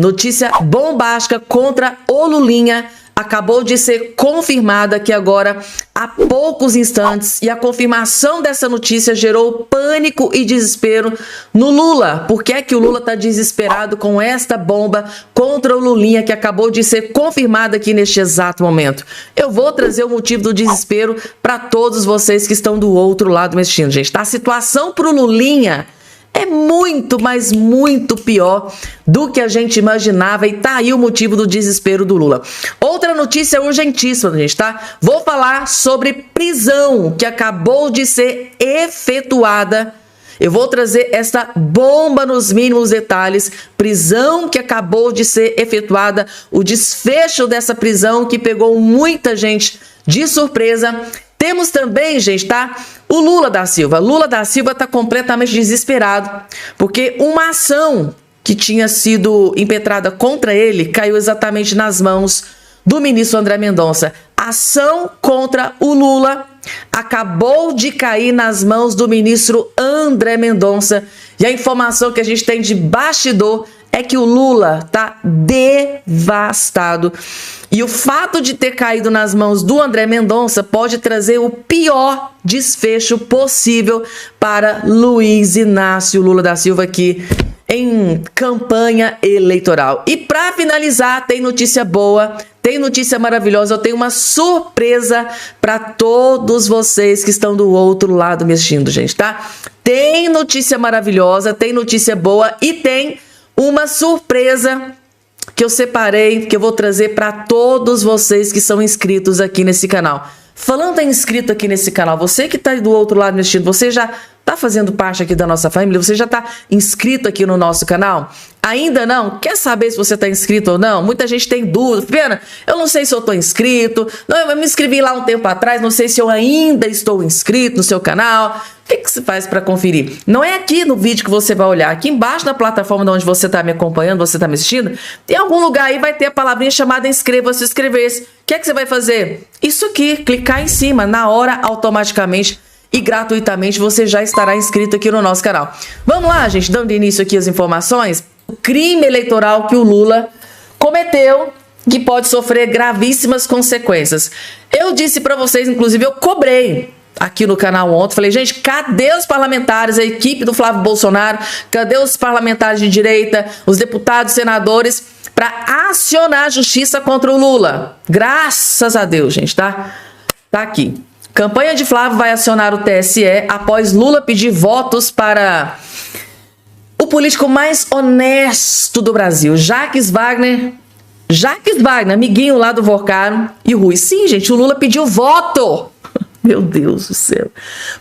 Notícia bombástica contra o Lulinha acabou de ser confirmada aqui agora há poucos instantes, e a confirmação dessa notícia gerou pânico e desespero no Lula. Por que é que o Lula está desesperado com esta bomba contra o Lulinha que acabou de ser confirmada aqui neste exato momento? Eu vou trazer o motivo do desespero para todos vocês que estão do outro lado assistindo, gente. Tá? A situação para o Lulinha é muito, mas muito pior do que a gente imaginava, e tá aí o motivo do desespero do Lula. Outra notícia urgentíssima, gente, tá? Vou falar sobre prisão que acabou de ser efetuada. Eu vou trazer esta bomba nos mínimos detalhes. Prisão que acabou de ser efetuada, o desfecho dessa prisão que pegou muita gente de surpresa. Temos também, gente, tá? O Lula da Silva. Lula da Silva tá completamente desesperado, porque uma ação que tinha sido impetrada contra ele caiu exatamente nas mãos do ministro André Mendonça. Ação contra o Lula acabou de cair nas mãos do ministro André Mendonça. E a informação que a gente tem de bastidor é que o Lula tá devastado. E o fato de ter caído nas mãos do André Mendonça pode trazer o pior desfecho possível para Luiz Inácio Lula da Silva aqui em campanha eleitoral. E para finalizar, tem notícia boa, tem notícia maravilhosa. Eu tenho uma surpresa para todos vocês que estão do outro lado me assistindo, gente, tá? Tem notícia maravilhosa, tem notícia boa e tem uma surpresa que eu separei, que eu vou trazer para todos vocês que são inscritos aqui nesse canal. Falando em inscrito aqui nesse canal, você que está do outro lado me assistindo, você já está fazendo parte aqui da nossa família? Você já está inscrito aqui no nosso canal? Ainda não? Quer saber se você está inscrito ou não? Muita gente tem dúvida. Pena, eu não sei se eu estou inscrito. Não, eu me inscrevi lá um tempo atrás, não sei se eu ainda estou inscrito no seu canal. O que se faz para conferir? Não é aqui no vídeo que você vai olhar. Aqui embaixo na plataforma de onde você está me acompanhando, você está me assistindo, tem algum lugar aí, vai ter a palavrinha chamada inscreva-se, inscrever-se. O que é que você vai fazer? Isso aqui, clicar em cima, na hora, automaticamente e gratuitamente você já estará inscrito aqui no nosso canal. Vamos lá, gente, dando início aqui às informações. O crime eleitoral que o Lula cometeu, que pode sofrer gravíssimas consequências. Eu disse para vocês, inclusive, eu cobrei aqui no canal ontem, falei, gente, cadê os parlamentares, a equipe do Flávio Bolsonaro, cadê os parlamentares de direita, os deputados, senadores, para acionar a justiça contra o Lula? Graças a Deus, gente, tá? Tá aqui. Campanha de Flávio vai acionar o TSE após Lula pedir votos para o político mais honesto do Brasil, Jacques Wagner, amiguinho lá do Vocaro e Rui. Sim, gente, o Lula pediu voto. Meu Deus do céu.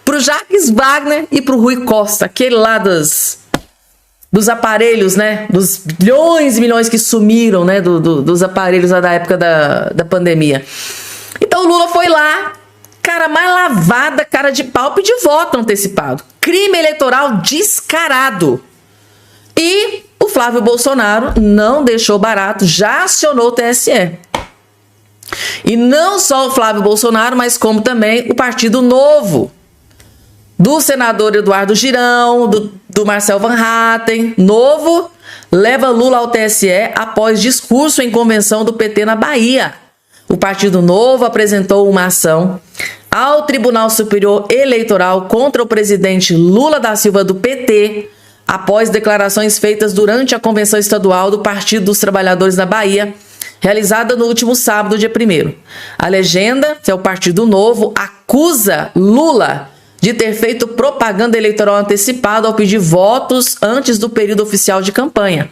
Pro Jacques Wagner e pro Rui Costa, aquele lá dos aparelhos, né? Dos bilhões e milhões que sumiram, né? Dos aparelhos lá da época da pandemia. Então o Lula foi lá, cara mais lavada, cara de pau, pediu voto antecipado. Crime eleitoral descarado. E o Flávio Bolsonaro não deixou barato, já acionou o TSE. E não só o Flávio Bolsonaro, mas como também o Partido Novo, do senador Eduardo Girão, do Marcel Van Hatten. Novo leva Lula ao TSE após discurso em convenção do PT na Bahia. O Partido Novo apresentou uma ação ao Tribunal Superior Eleitoral contra o presidente Lula da Silva do PT, após declarações feitas durante a convenção estadual do Partido dos Trabalhadores na Bahia, realizada no último sábado, dia 1º. A legenda, que é o Partido Novo, acusa Lula de ter feito propaganda eleitoral antecipada ao pedir votos antes do período oficial de campanha.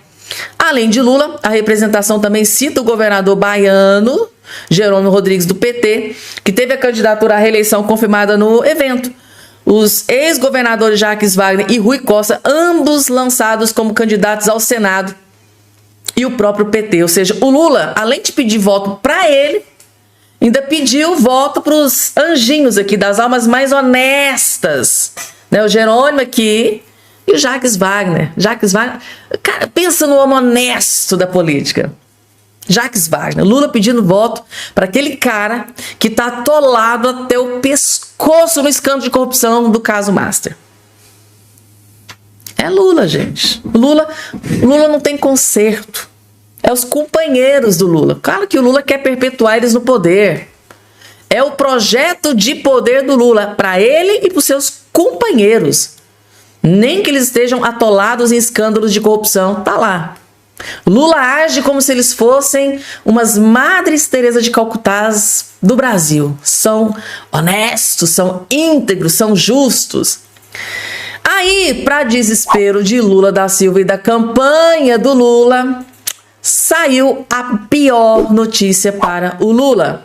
Além de Lula, a representação também cita o governador baiano, Jerônimo Rodrigues, do PT, que teve a candidatura à reeleição confirmada no evento. Os ex-governadores Jacques Wagner e Rui Costa, ambos lançados como candidatos ao Senado, e o próprio PT, ou seja, o Lula, além de pedir voto para ele, ainda pediu voto para os anjinhos aqui, das almas mais honestas, né? O Jerônimo aqui e o Jacques Wagner. Jacques Wagner, cara, pensa no homem honesto da política. Jacques Wagner, Lula pedindo voto para aquele cara que está atolado até o pescoço no escândalo de corrupção do caso Master. É Lula, gente. Lula não tem conserto. É os companheiros do Lula. Claro que o Lula quer perpetuar eles no poder. É o projeto de poder do Lula para ele e para os seus companheiros. Nem que eles estejam atolados em escândalos de corrupção, tá lá. Lula age como se eles fossem umas Madres Teresa de Calcutás do Brasil. São honestos, são íntegros, são justos. Aí, para desespero de Lula da Silva e da campanha do Lula, saiu a pior notícia para o Lula.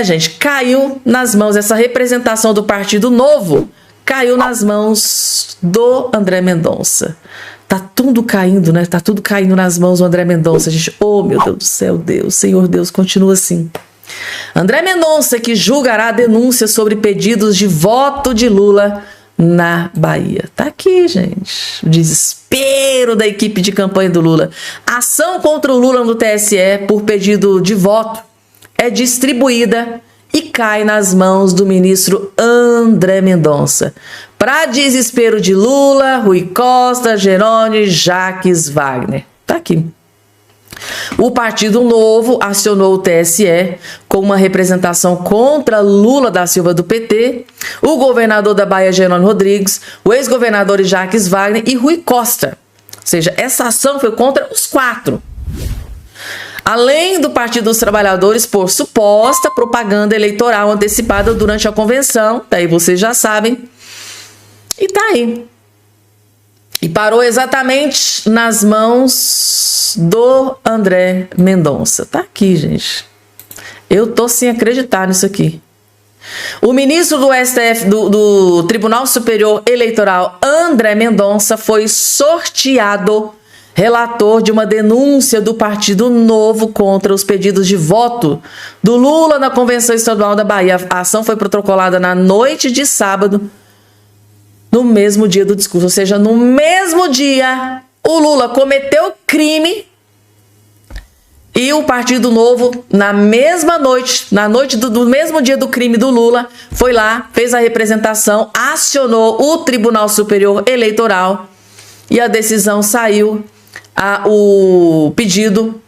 Gente, caiu nas mãos, essa representação do Partido Novo caiu nas mãos do André Mendonça. Tá tudo caindo, né? Tá tudo caindo nas mãos do André Mendonça, gente. Oh, meu Deus do céu, Deus, Senhor Deus, continua assim. André Mendonça, que julgará denúncias sobre pedidos de voto de Lula na Bahia. Tá aqui, gente. O desespero da equipe de campanha do Lula. Ação contra o Lula no TSE por pedido de voto é distribuída e cai nas mãos do ministro André Mendonça. Para desespero de Lula, Rui Costa, Jerônimo, Jacques Wagner. Tá aqui. O Partido Novo acionou o TSE com uma representação contra Lula da Silva do PT, o governador da Bahia, Jerônimo Rodrigues, o ex-governador Jacques Wagner e Rui Costa. Ou seja, essa ação foi contra os 4. Além do Partido dos Trabalhadores por suposta propaganda eleitoral antecipada durante a convenção, daí vocês já sabem, e tá aí. E parou exatamente nas mãos do André Mendonça. Tá aqui, gente. Eu tô sem acreditar nisso aqui. O ministro do STF, do Tribunal Superior Eleitoral, André Mendonça, foi sorteado relator de uma denúncia do Partido Novo contra os pedidos de voto do Lula na Convenção Estadual da Bahia. A ação foi protocolada na noite de sábado, no mesmo dia do discurso. Ou seja, no mesmo dia, o Lula cometeu crime e o Partido Novo, na mesma noite, na noite do mesmo dia do crime do Lula, foi lá, fez a representação, acionou o Tribunal Superior Eleitoral e a decisão saiu. O pedido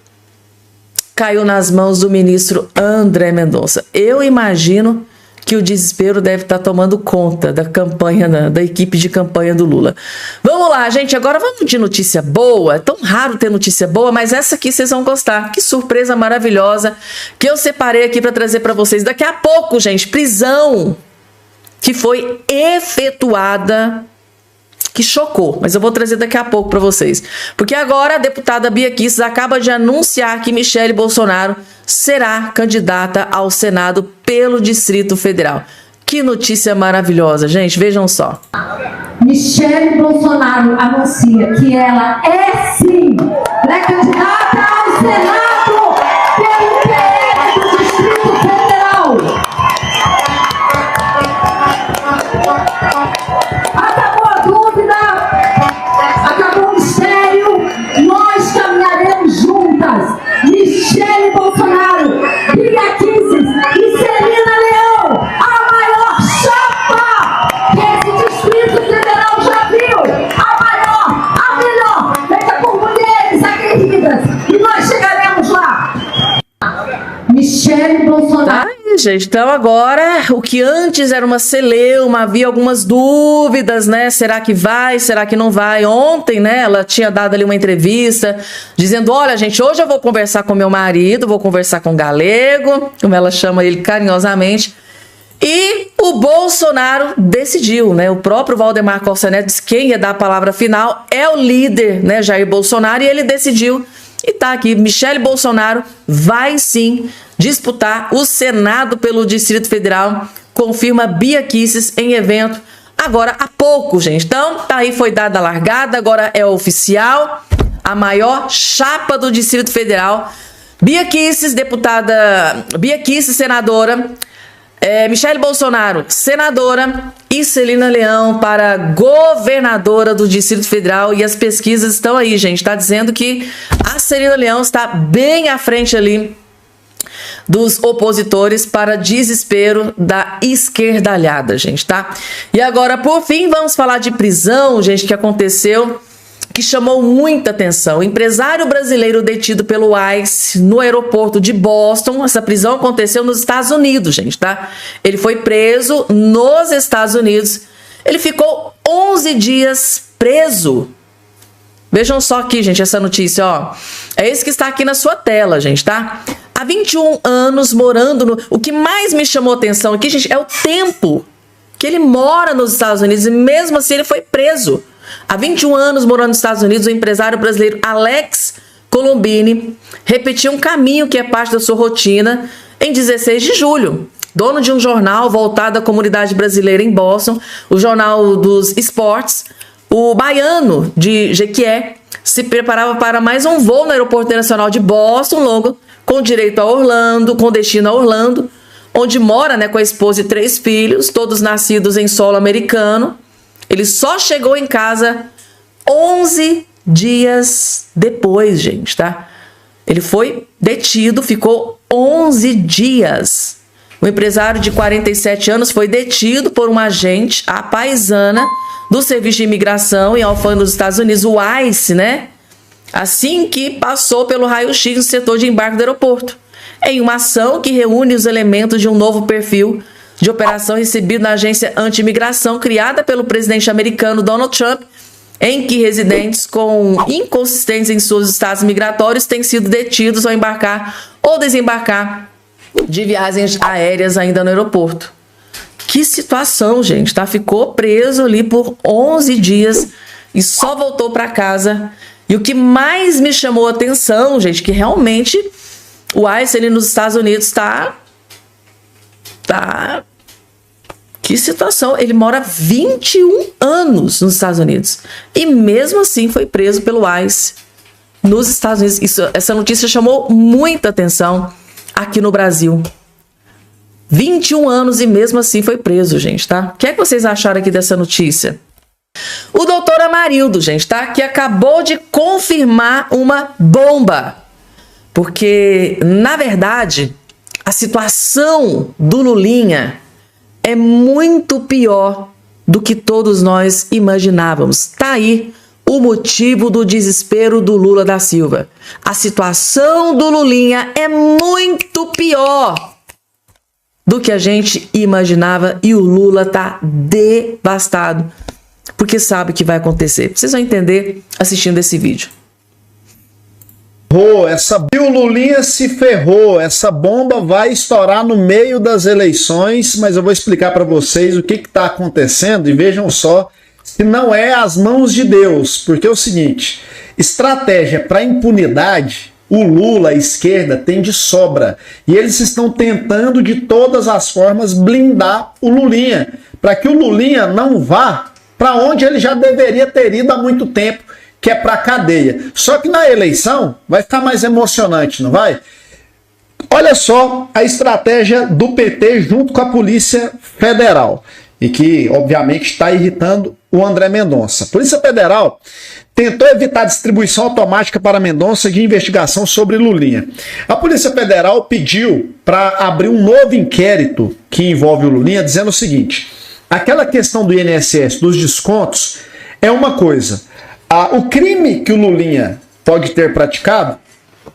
caiu nas mãos do ministro André Mendonça. Eu imagino que o desespero deve estar tomando conta da campanha, da equipe de campanha do Lula. Vamos lá, gente, agora vamos de notícia boa. É tão raro ter notícia boa, mas essa aqui vocês vão gostar. Que surpresa maravilhosa que eu separei aqui para trazer para vocês. Daqui a pouco, gente, prisão que foi efetuada, que chocou, mas eu vou trazer daqui a pouco para vocês. Porque agora a deputada Bia Kicis acaba de anunciar que Michele Bolsonaro será candidata ao Senado pelo Distrito Federal. Que notícia maravilhosa, gente, vejam só. Michele Bolsonaro anuncia que ela é sim pré-candidata ao Senado pelo PL do Distrito Federal. Acabou a dúvida, acabou o mistério, nós caminharemos juntas. Michele Bolsonaro, Bia Kicis e Celina Leão, a maior chapa que esse Distrito Federal já viu, a maior, a melhor, feita por mulheres aguerridas, e nós chegaremos lá. Michele Bolsonaro. Gente, então agora, o que antes era uma celeuma, havia algumas dúvidas, né? Será que vai? Será que não vai? Ontem, né, ela tinha dado ali uma entrevista dizendo, olha, gente, hoje eu vou conversar com meu marido, vou conversar com o Galego, como ela chama ele carinhosamente, e o Bolsonaro decidiu, né? O próprio Valdemar Costa Neto disse que quem ia dar a palavra final é o líder, né, Jair Bolsonaro, e ele decidiu. E tá aqui, Michele Bolsonaro vai sim disputar o Senado pelo Distrito Federal, confirma Bia Kicis em evento agora há pouco, gente. Então, tá aí, foi dada a largada, agora é oficial, a maior chapa do Distrito Federal. Bia Kicis, deputada, Bia Kicis, senadora, Michele Bolsonaro, senadora, e Celina Leão para governadora do Distrito Federal. E as pesquisas estão aí, gente. Está dizendo que a Celina Leão está bem à frente ali dos opositores, para desespero da esquerdalhada, gente, tá? E agora, por fim, vamos falar de prisão, gente, que aconteceu que chamou muita atenção. O empresário brasileiro detido pelo ICE no aeroporto de Boston. Essa prisão aconteceu nos Estados Unidos, gente, tá? Ele foi preso nos Estados Unidos. Ele ficou 11 dias preso. Vejam só aqui, gente, essa notícia, ó. É isso que está aqui na sua tela, gente, tá? Há 21 anos morando no... O que mais me chamou atenção aqui, gente, é o tempo que ele mora nos Estados Unidos e mesmo assim ele foi preso. Há 21 anos morando nos Estados Unidos, o empresário brasileiro Alex Colombini repetiu um caminho que é parte da sua rotina em 16 de julho. Dono de um jornal voltado à comunidade brasileira em Boston, o Jornal dos Esportes, o baiano de Jequié se preparava para mais um voo no Aeroporto Internacional de Boston, logo com direito a Orlando, com destino a Orlando, onde mora, né, com a esposa e 3 filhos, todos nascidos em solo americano. Ele só chegou em casa 11 dias depois, gente, tá? Ele foi detido, ficou 11 dias. O empresário de 47 anos foi detido por um agente, a paisana, do Serviço de Imigração e Alfândega dos Estados Unidos, o ICE, né? Assim que passou pelo raio-x no setor de embarque do aeroporto, em uma ação que reúne os elementos de um novo perfil de operação recebido na agência anti-imigração criada pelo presidente americano Donald Trump, em que residentes com inconsistências em seus estados migratórios têm sido detidos ao embarcar ou desembarcar de viagens aéreas ainda no aeroporto. Que situação, gente, tá? Ficou preso ali por 11 dias e só voltou para casa. E o que mais me chamou a atenção, gente, que realmente o ICE ali nos Estados Unidos tá... Que situação. Ele mora 21 anos nos Estados Unidos. E mesmo assim foi preso pelo ICE nos Estados Unidos. Essa notícia chamou muita atenção aqui no Brasil. 21 anos e mesmo assim foi preso, gente, tá? O que é que vocês acharam aqui dessa notícia? O doutor Amarildo, gente, tá? Que acabou de confirmar uma bomba. Porque, na verdade, a situação do Lulinha é muito pior do que todos nós imaginávamos. Tá aí o motivo do desespero do Lula da Silva. A situação do Lulinha é muito pior do que a gente imaginava e o Lula tá devastado, porque sabe o que vai acontecer. Vocês vão entender assistindo esse vídeo. O Lulinha se ferrou, essa bomba vai estourar no meio das eleições, mas eu vou explicar para vocês o que está acontecendo e vejam só se não é as mãos de Deus, porque é o seguinte, estratégia para impunidade o Lula, a esquerda, tem de sobra. E eles estão tentando de todas as formas blindar o Lulinha, para que o Lulinha não vá para onde ele já deveria ter ido há muito tempo, que é para a cadeia. Só que na eleição vai ficar mais emocionante, não vai? Olha só a estratégia do PT junto com a Polícia Federal, e que, obviamente, está irritando o André Mendonça. A Polícia Federal tentou evitar a distribuição automática para Mendonça de investigação sobre Lulinha. A Polícia Federal pediu para abrir um novo inquérito que envolve o Lulinha, dizendo o seguinte: aquela questão do INSS, dos descontos, é uma coisa. O crime que o Lulinha pode ter praticado,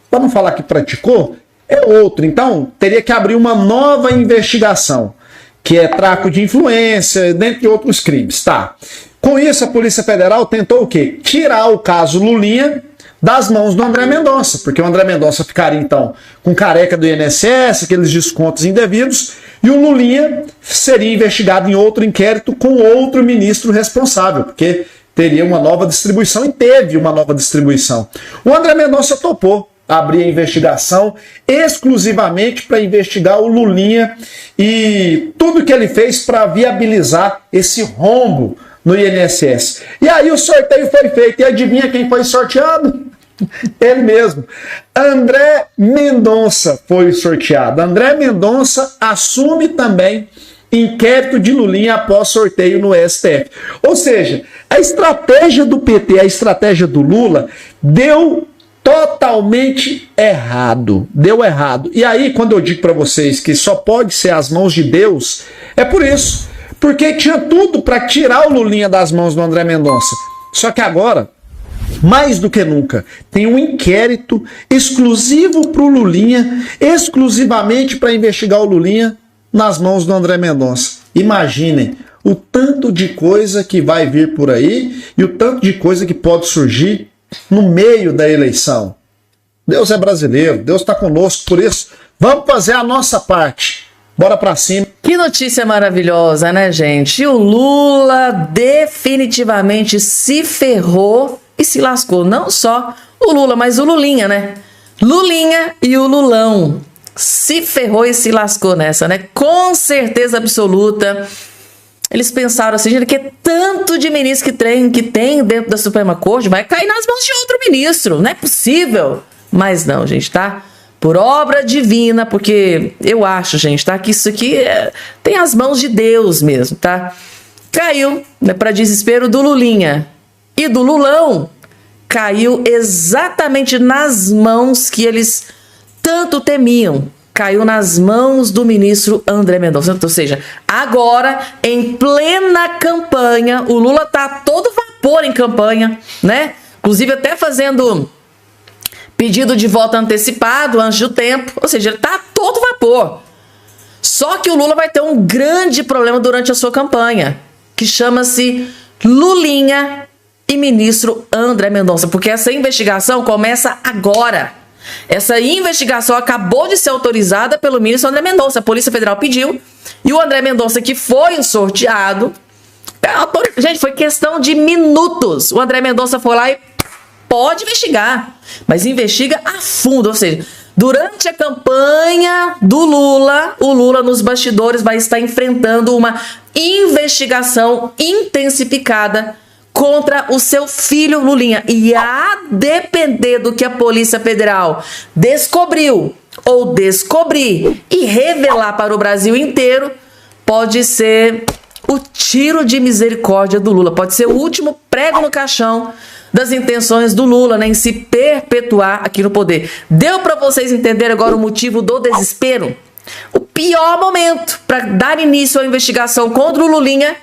para não falar que praticou, é outro. Então, teria que abrir uma nova investigação, que é tráfico de influência, dentre outros crimes. Tá. Com isso, a Polícia Federal tentou o quê? Tirar o caso Lulinha das mãos do André Mendonça, porque o André Mendonça ficaria, então, com careca do INSS, aqueles descontos indevidos, e o Lulinha seria investigado em outro inquérito com outro ministro responsável, porque teria uma nova distribuição e teve uma nova distribuição. O André Mendonça topou abrir a investigação exclusivamente para investigar o Lulinha e tudo que ele fez para viabilizar esse rombo no INSS. E aí o sorteio foi feito. E adivinha quem foi sorteado? Ele mesmo. André Mendonça foi sorteado. André Mendonça assume também inquérito de Lulinha após sorteio no STF. Ou seja, a estratégia do PT, a estratégia do Lula, deu totalmente errado. Deu errado. E aí, quando eu digo para vocês que só pode ser as mãos de Deus, é por isso. Porque tinha tudo para tirar o Lulinha das mãos do André Mendonça. Só que agora, mais do que nunca, tem um inquérito exclusivo para o Lulinha, exclusivamente para investigar o Lulinha, nas mãos do André Mendonça. Imaginem o tanto de coisa que vai vir por aí e o tanto de coisa que pode surgir no meio da eleição. Deus é brasileiro, Deus está conosco, por isso vamos fazer a nossa parte. Bora pra cima. Que notícia maravilhosa, né, gente? E o Lula definitivamente se ferrou e se lascou. Não só o Lula, mas o Lulinha, né? Lulinha e o Lulão. Se ferrou e se lascou nessa, né? Com certeza absoluta. Eles pensaram assim, gente, que é tanto de ministro que tem dentro da Suprema Corte, vai cair nas mãos de outro ministro. Não é possível. Mas não, gente, tá? Por obra divina, porque eu acho, gente, tá? Que isso aqui tem as mãos de Deus mesmo, tá? Caiu, né, para desespero do Lulinha e do Lulão, caiu exatamente nas mãos que eles tanto temiam. Caiu nas mãos do ministro André Mendonça. Ou seja, agora, em plena campanha, o Lula tá a todo vapor em campanha, né? Inclusive até fazendo pedido de voto antecipado antes do tempo. Ou seja, ele tá a todo vapor. Só que o Lula vai ter um grande problema durante a sua campanha, que chama-se Lulinha e ministro André Mendonça, porque essa investigação começa agora. Essa investigação acabou de ser autorizada pelo ministro André Mendonça. A Polícia Federal pediu e o André Mendonça, que foi sorteado, gente, foi questão de minutos. O André Mendonça foi lá e pode investigar, mas investiga a fundo. Ou seja, durante a campanha do Lula, o Lula nos bastidores vai estar enfrentando uma investigação intensificada contra o seu filho Lulinha. E a depender do que a Polícia Federal descobriu ou descobrir e revelar para o Brasil inteiro, pode ser o tiro de misericórdia do Lula. Pode ser o último prego no caixão das intenções do Lula, né, em se perpetuar aqui no poder. Deu para vocês entenderem agora o motivo do desespero? O pior momento para dar início à investigação contra o Lulinha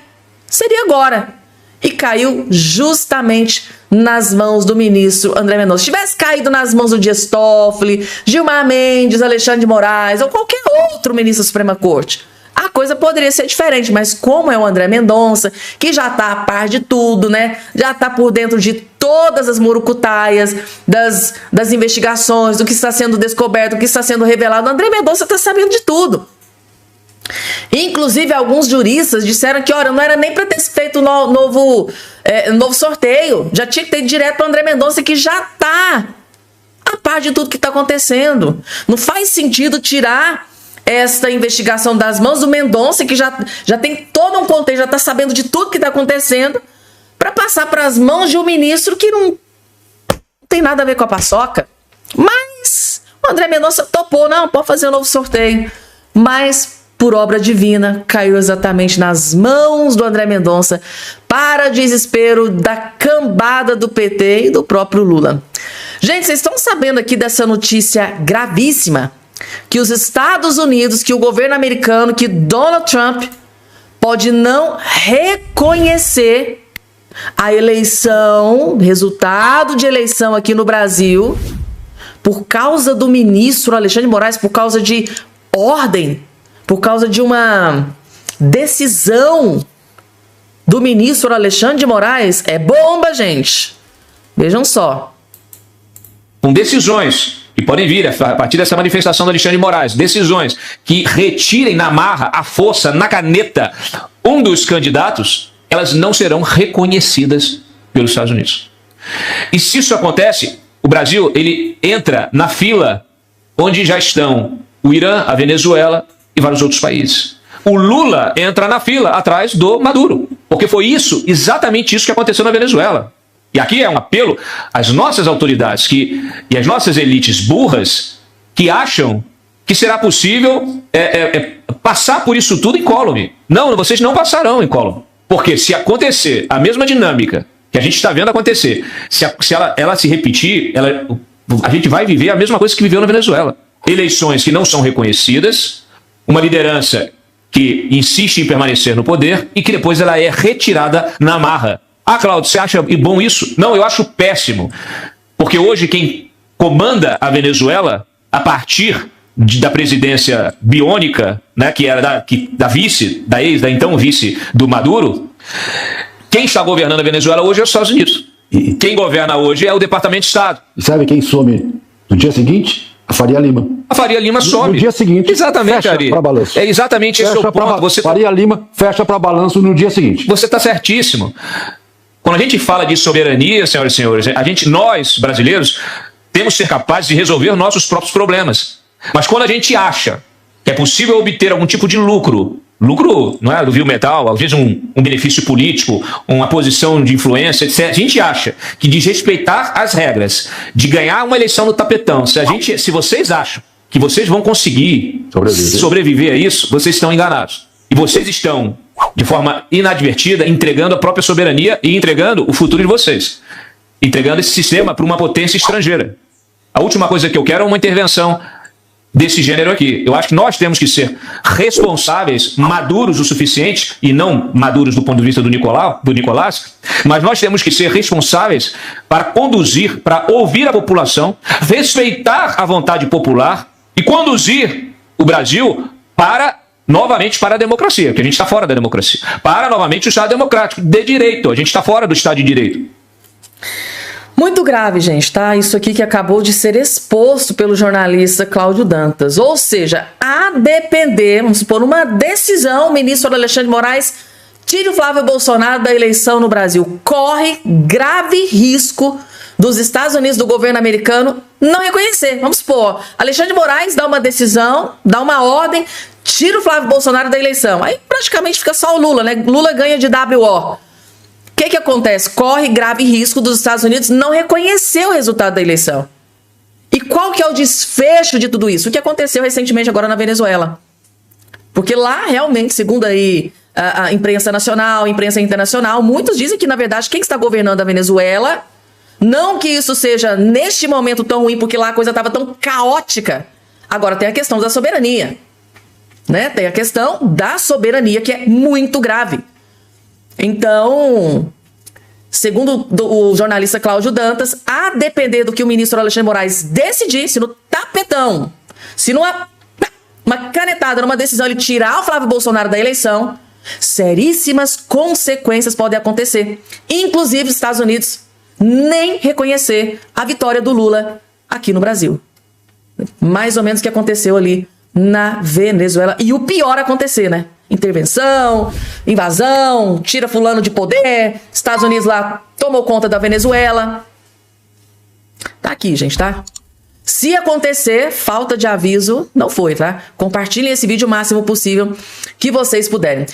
seria agora. E caiu justamente nas mãos do ministro André Mendonça. Se tivesse caído nas mãos do Dias Toffoli, Gilmar Mendes, Alexandre de Moraes ou qualquer outro ministro da Suprema Corte, a coisa poderia ser diferente, mas como é o André Mendonça, que já tá a par de tudo, né? Já tá por dentro de todas as murucutaias, das investigações, do que está sendo descoberto, do que está sendo revelado. O André Mendonça tá sabendo de tudo. Inclusive, alguns juristas disseram que, olha, não era nem para ter feito novo sorteio. Já tinha que ter ido direto para o André Mendonça, que já tá a par de tudo que está acontecendo. Não faz sentido tirar esta investigação das mãos do Mendonça, que já tem todo um contexto, já está sabendo de tudo que está acontecendo, para passar para as mãos de um ministro que não tem nada a ver com a paçoca. Mas o André Mendonça topou, não, pode fazer um novo sorteio. Mas, por obra divina, caiu exatamente nas mãos do André Mendonça, para desespero da cambada do PT e do próprio Lula. Gente, vocês estão sabendo aqui dessa notícia gravíssima? Que os Estados Unidos, que o governo americano, que Donald Trump pode não reconhecer a eleição, resultado de eleição aqui no Brasil, por causa do ministro Alexandre de Moraes, por causa de ordem, por causa de uma decisão do ministro Alexandre de Moraes. É bomba, gente. Vejam só. Com decisões que podem vir a partir dessa manifestação do Alexandre de Moraes, decisões que retirem na marra, à força, na caneta, um dos candidatos, elas não serão reconhecidas pelos Estados Unidos. E se isso acontece, o Brasil ele entra na fila onde já estão o Irã, a Venezuela e vários outros países. O Lula entra na fila atrás do Maduro, porque foi exatamente isso que aconteceu na Venezuela. E aqui é um apelo às nossas autoridades e às nossas elites burras que acham que será possível passar por isso tudo incólume. Não, vocês não passarão incólume. Porque se acontecer a mesma dinâmica que a gente está vendo acontecer, se ela se repetir, a gente vai viver a mesma coisa que viveu na Venezuela. Eleições que não são reconhecidas, uma liderança que insiste em permanecer no poder e que depois ela é retirada na marra. Ah, Cláudio, você acha bom isso? Não, eu acho péssimo. Porque hoje quem comanda a Venezuela, a partir da presidência biônica, né, que era da então vice do Maduro, quem está governando a Venezuela hoje é os Estados Unidos. E quem governa hoje é o Departamento de Estado. E sabe quem some no dia seguinte? A Faria Lima. A Faria Lima some. No dia seguinte, exatamente, fecha para balanço. É exatamente esse o ponto. Faria Lima fecha para balanço no dia seguinte. Você está certíssimo. Quando a gente fala de soberania, senhoras e senhores, nós, brasileiros, temos que ser capazes de resolver nossos próprios problemas. Mas quando a gente acha que é possível obter algum tipo de lucro não é do vil metal, às vezes um benefício político, uma posição de influência, etc. A gente acha que desrespeitar as regras, de ganhar uma eleição no tapetão, se vocês acham que vocês vão conseguir sobreviver a isso, vocês estão enganados. E vocês estão, de forma inadvertida, entregando a própria soberania e entregando o futuro de vocês. Entregando esse sistema para uma potência estrangeira. A última coisa que eu quero é uma intervenção desse gênero aqui. Eu acho que nós temos que ser responsáveis, maduros o suficiente, e não maduros do ponto de vista do Nicolás, mas nós temos que ser responsáveis para conduzir, para ouvir a população, respeitar a vontade popular e conduzir o Brasil novamente para a democracia, porque a gente está fora da democracia, para novamente o Estado democrático, de direito. A gente está fora do Estado de direito. Muito grave, gente, tá? Isso aqui que acabou de ser exposto pelo jornalista Cláudio Dantas. Ou seja, a depender, vamos supor, uma decisão, o ministro Alexandre de Moraes tire o Flávio Bolsonaro da eleição no Brasil. Corre grave risco dos Estados Unidos, do governo americano, não reconhecer. Vamos supor, Alexandre de Moraes dá uma decisão, dá uma ordem, tira o Flávio Bolsonaro da eleição. Aí praticamente fica só o Lula, né? Lula ganha de WO. O que acontece? Corre grave risco dos Estados Unidos não reconhecer o resultado da eleição. E qual que é o desfecho de tudo isso? O que aconteceu recentemente agora na Venezuela? Porque lá, realmente, segundo aí a imprensa nacional, a imprensa internacional, muitos dizem que, na verdade, quem está governando a Venezuela, não que isso seja, neste momento, tão ruim, porque lá a coisa estava tão caótica. Agora tem a questão da soberania, né? Tem a questão da soberania, que é muito grave. Então, segundo o jornalista Cláudio Dantas, a depender do que o ministro Alexandre de Moraes decidir, se no tapetão, se numa canetada, numa decisão, ele tirar o Flávio Bolsonaro da eleição, seríssimas consequências podem acontecer. Inclusive, os Estados Unidos nem reconhecer a vitória do Lula aqui no Brasil. Mais ou menos o que aconteceu ali na Venezuela. E o pior acontecer, né? Intervenção, invasão, tira fulano de poder, Estados Unidos lá tomou conta da Venezuela. Tá aqui, gente, tá? Se acontecer, falta de aviso, não foi, tá? Compartilhem esse vídeo o máximo possível que vocês puderem.